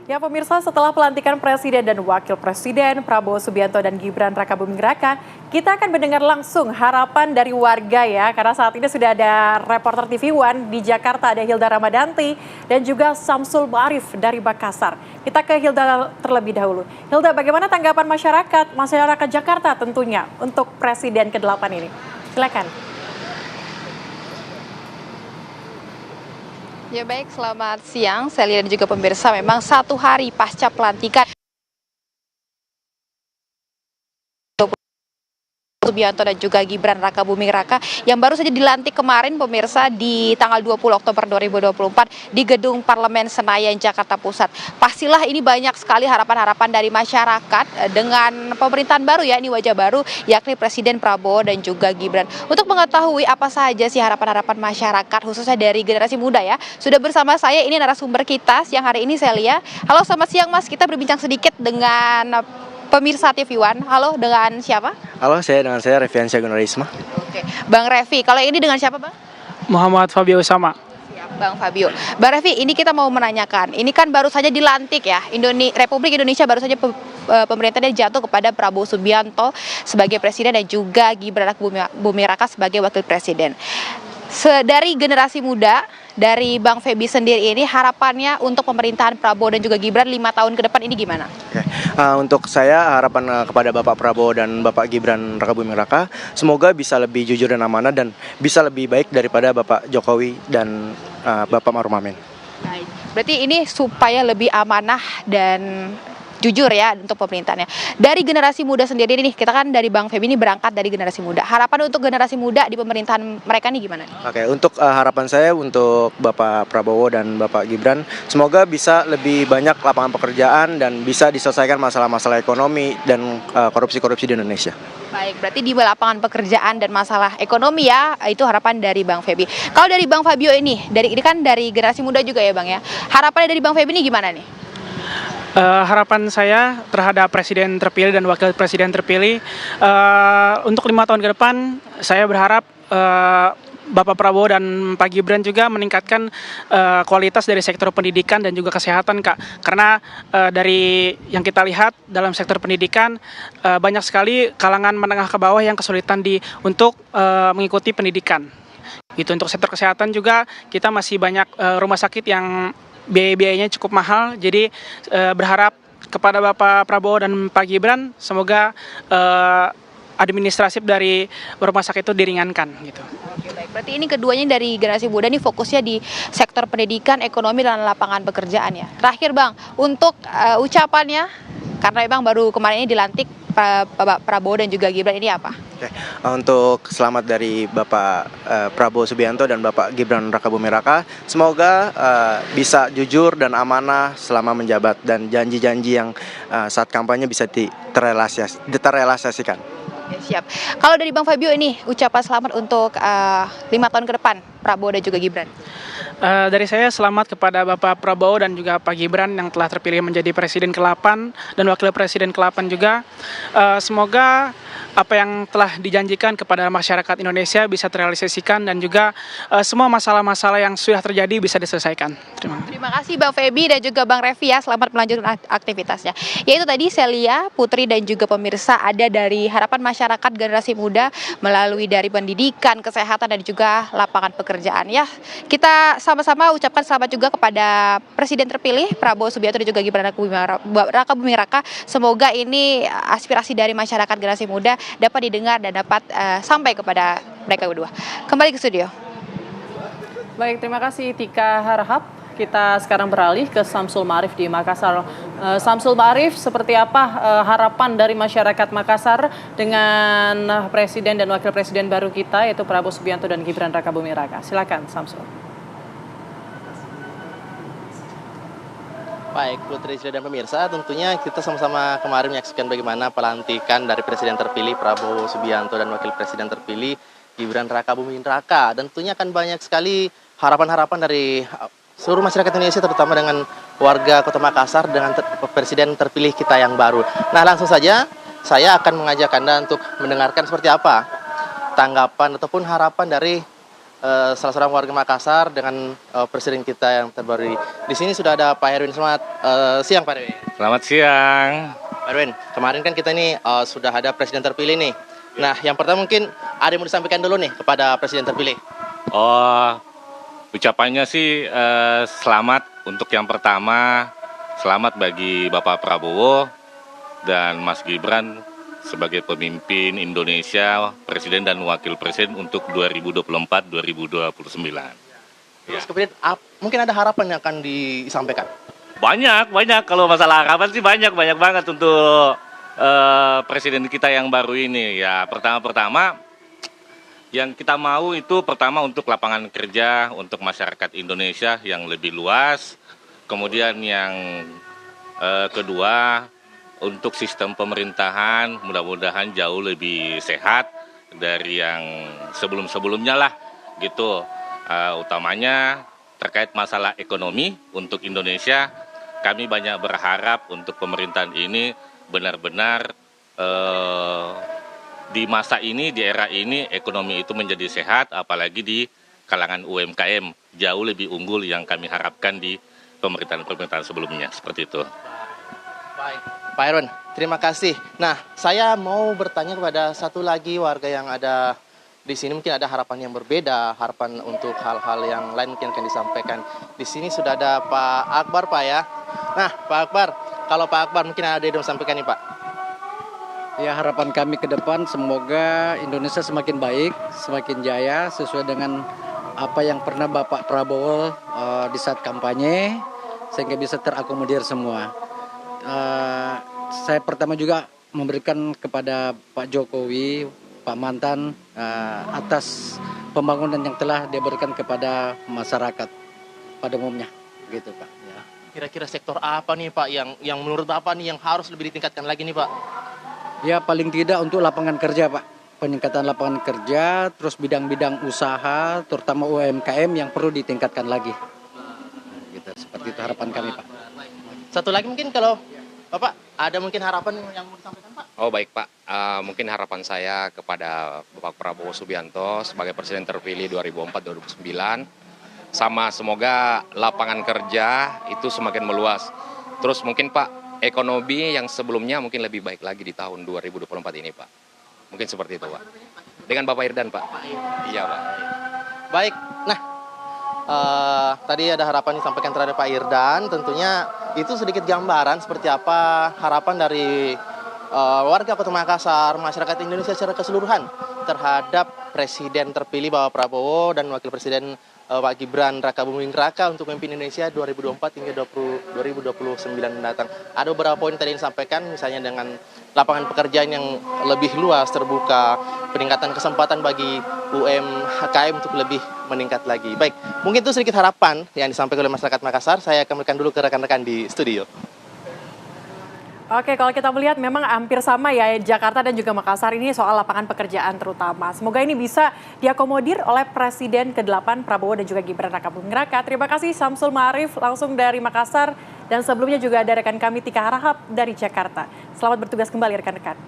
Ya pemirsa, setelah pelantikan Presiden dan Wakil Presiden Prabowo Subianto dan Gibran Rakabuming Raka, kita akan mendengar langsung harapan dari warga ya. Karena saat ini sudah ada reporter TV One di Jakarta, ada Hilda Ramadanti dan juga Samsul Ma'arif dari Makassar. Kita ke Hilda terlebih dahulu. Hilda, bagaimana tanggapan masyarakat Jakarta tentunya untuk Presiden ke-8 ini? Silakan. Ya baik, selamat siang. Saya lihat juga pemirsa, memang satu hari pasca pelantikan Subianto dan juga Gibran Rakabuming Raka yang baru saja dilantik kemarin pemirsa di tanggal 20 Oktober 2024 di Gedung Parlemen Senayan Jakarta Pusat. Pastilah ini banyak sekali harapan-harapan dari masyarakat dengan pemerintahan baru ya, ini wajah baru yakni Presiden Prabowo dan juga Gibran. Untuk mengetahui apa saja sih harapan-harapan masyarakat khususnya dari generasi muda ya, sudah bersama saya ini narasumber kita siang hari ini Celia. Halo, selamat siang Mas, kita berbincang sedikit dengan pemirsa TV One. Halo, dengan siapa? Halo, dengan saya Reviansyah Gunarisma. Oke, Bang Revi. Kalau ini dengan siapa, Bang? Muhammad Fabio Usama. Siap, Bang Fabio. Bang Revi, ini kita mau menanyakan. Ini kan baru saja dilantik ya. Republik Indonesia baru saja pemerintahnya jatuh kepada Prabowo Subianto sebagai presiden dan juga Gibran Rakabuming Raka sebagai wakil presiden. Dari generasi muda, dari Bang Febi sendiri ini harapannya untuk pemerintahan Prabowo dan juga Gibran 5 tahun ke depan ini gimana? Untuk saya harapan kepada Bapak Prabowo dan Bapak Gibran Rakabuming Raka, semoga bisa lebih jujur dan amanah dan bisa lebih baik daripada Bapak Jokowi dan Bapak Maruf Amin. Baik, berarti ini supaya lebih amanah dan jujur ya untuk pemerintahnya. Dari generasi muda sendiri nih, kita kan dari Bang Febi ini berangkat dari generasi muda. Harapan untuk generasi muda di pemerintahan mereka nih gimana? Oke, untuk harapan saya untuk Bapak Prabowo dan Bapak Gibran, semoga bisa lebih banyak lapangan pekerjaan dan bisa diselesaikan masalah-masalah ekonomi dan korupsi-korupsi di Indonesia. Baik, berarti di lapangan pekerjaan dan masalah ekonomi ya, itu harapan dari Bang Febi. Kalau dari Bang Fabio ini kan dari generasi muda juga ya Bang ya. Harapannya dari Bang Febi ini gimana nih? Harapan saya terhadap presiden terpilih dan wakil presiden terpilih untuk 5 tahun ke depan, saya berharap Bapak Prabowo dan Pak Gibran juga meningkatkan kualitas dari sektor pendidikan dan juga kesehatan, Kak. Karena dari yang kita lihat dalam sektor pendidikan banyak sekali kalangan menengah ke bawah yang kesulitan untuk mengikuti pendidikan. Gitu. Untuk sektor kesehatan juga kita masih banyak rumah sakit yang biaya-biayanya cukup mahal, jadi berharap kepada Bapak Prabowo dan Pak Gibran semoga administratif dari rumah sakit itu diringankan gitu. Oke, baik. Berarti ini keduanya dari generasi muda nih fokusnya di sektor pendidikan, ekonomi dan lapangan pekerjaan ya. Terakhir Bang, untuk ucapannya karena memang baru kemarin ini dilantik Pak Prabowo dan juga Gibran ini apa? Oke. Untuk selamat dari Bapak Prabowo Subianto dan Bapak Gibran Rakabuming Raka, semoga bisa jujur dan amanah selama menjabat dan janji-janji yang saat kampanye bisa terrealisasikan. Oke, siap. Kalau dari Bang Fabio ini ucapan selamat untuk 5 tahun ke depan Prabowo dan juga Gibran. Dari saya selamat kepada Bapak Prabowo dan juga Pak Gibran yang telah terpilih menjadi Presiden ke-8 dan Wakil Presiden ke-8 juga. Semoga apa yang telah dijanjikan kepada masyarakat Indonesia bisa terrealisasikan dan juga semua masalah-masalah yang sudah terjadi bisa diselesaikan. Terima kasih Bang Febi dan juga Bang Revi ya, selamat melanjutkan aktivitasnya. Yaitu tadi Celia, Putri dan juga pemirsa ada dari harapan masyarakat generasi muda melalui dari pendidikan, kesehatan dan juga lapangan pekerjaan ya. Kita sama-sama ucapkan selamat juga kepada Presiden terpilih Prabowo Subianto dan juga Gibran Rakabuming Raka. Semoga ini aspirasi dari masyarakat generasi muda dapat didengar dan dapat sampai kepada mereka berdua. Kembali ke studio. Baik, terima kasih Tika Harahap. Kita sekarang beralih ke Samsul Ma'arif di Makassar. Samsul Ma'arif, seperti apa harapan dari masyarakat Makassar dengan Presiden dan Wakil Presiden baru kita yaitu Prabowo Subianto dan Gibran Rakabuming Raka? Silakan Samsul. Baik, Putri dan pemirsa, tentunya kita sama-sama kemarin menyaksikan bagaimana pelantikan dari Presiden terpilih Prabowo Subianto dan Wakil Presiden terpilih Gibran Rakabuming Raka. Dan tentunya akan banyak sekali harapan-harapan dari seluruh masyarakat Indonesia, terutama dengan warga Kota Makassar dengan Presiden terpilih kita yang baru. Nah, langsung saja saya akan mengajak Anda untuk mendengarkan seperti apa tanggapan ataupun harapan dari salah seorang warga Makassar dengan presiden kita yang terbaru. Di sini sudah ada Pak Herwin. Selamat siang Pak Herwin. Selamat siang. Pak Herwin, kemarin kan kita ini sudah ada presiden terpilih nih. Nah, yang pertama mungkin ada yang mau disampaikan dulu nih kepada presiden terpilih. Oh, ucapannya sih selamat untuk yang pertama, selamat bagi Bapak Prabowo dan Mas Gibran sebagai pemimpin Indonesia, presiden dan wakil presiden untuk 2024-2029. Terus kemudian mungkin ada harapan yang akan disampaikan. Banyak. Kalau masalah harapan sih banyak banget untuk presiden kita yang baru ini. Ya, pertama yang kita mau itu pertama untuk lapangan kerja untuk masyarakat Indonesia yang lebih luas. Kemudian yang kedua, untuk sistem pemerintahan mudah-mudahan jauh lebih sehat dari yang sebelum-sebelumnya lah gitu. Utamanya terkait masalah ekonomi untuk Indonesia, kami banyak berharap untuk pemerintahan ini benar-benar di masa ini, di era ini ekonomi itu menjadi sehat, apalagi di kalangan UMKM jauh lebih unggul yang kami harapkan di pemerintahan-pemerintahan sebelumnya, seperti itu. Baik, Pak Herwin, terima kasih. Nah, saya mau bertanya kepada satu lagi warga yang ada di sini, mungkin ada harapan yang berbeda, harapan untuk hal-hal yang lain mungkin akan disampaikan. Di sini sudah ada Pak Akbar, Pak ya. Nah, Pak Akbar, kalau Pak Akbar mungkin ada yang mau sampaikan nih, Pak. Ya, harapan kami ke depan semoga Indonesia semakin baik, semakin jaya sesuai dengan apa yang pernah Bapak Prabowo di saat kampanye, sehingga bisa terakomodir semua. Saya pertama juga memberikan kepada Pak Jokowi, Pak mantan, atas pembangunan yang telah dia berikan kepada masyarakat pada umumnya, gitu Pak. Ya. Kira-kira sektor apa nih Pak yang menurut Bapak nih yang harus lebih ditingkatkan lagi nih Pak? Ya paling tidak untuk lapangan kerja Pak, peningkatan lapangan kerja, terus bidang-bidang usaha, terutama UMKM yang perlu ditingkatkan lagi. Gitu, seperti itu harapan kami Pak. Satu lagi mungkin kalau Bapak ada mungkin harapan yang mau disampaikan Pak? Oh baik Pak, mungkin harapan saya kepada Bapak Prabowo Subianto sebagai Presiden terpilih 2004-2009, sama semoga lapangan kerja itu semakin meluas. Terus mungkin Pak, ekonomi yang sebelumnya mungkin lebih baik lagi di tahun 2024 ini Pak. Mungkin seperti itu Pak. Dengan Bapak Irdan Pak. Iya Pak. Baik, nah tadi ada harapan disampaikan terhadap Pak Irdan, tentunya itu sedikit gambaran seperti apa harapan dari warga Kota Makassar, masyarakat Indonesia secara keseluruhan terhadap Presiden terpilih Bapak Prabowo dan Wakil Presiden Pak Gibran Raka Buming Raka untuk memimpin Indonesia 2024 hingga 2029 mendatang. Ada beberapa poin tadi yang disampaikan, misalnya dengan lapangan pekerjaan yang lebih luas, terbuka, peningkatan kesempatan bagi UMKM untuk lebih meningkat lagi. Baik, mungkin itu sedikit harapan yang disampaikan oleh masyarakat Makassar. Saya akan berikan dulu ke rekan-rekan di studio. Oke, kalau kita melihat memang hampir sama ya Jakarta dan juga Makassar ini soal lapangan pekerjaan terutama. Semoga ini bisa diakomodir oleh Presiden ke-8 Prabowo dan juga Gibran Raka Buming Raka. Terima kasih Samsul Ma'arif langsung dari Makassar dan sebelumnya juga ada rekan kami Tika Harahap dari Jakarta. Selamat bertugas kembali rekan-rekan.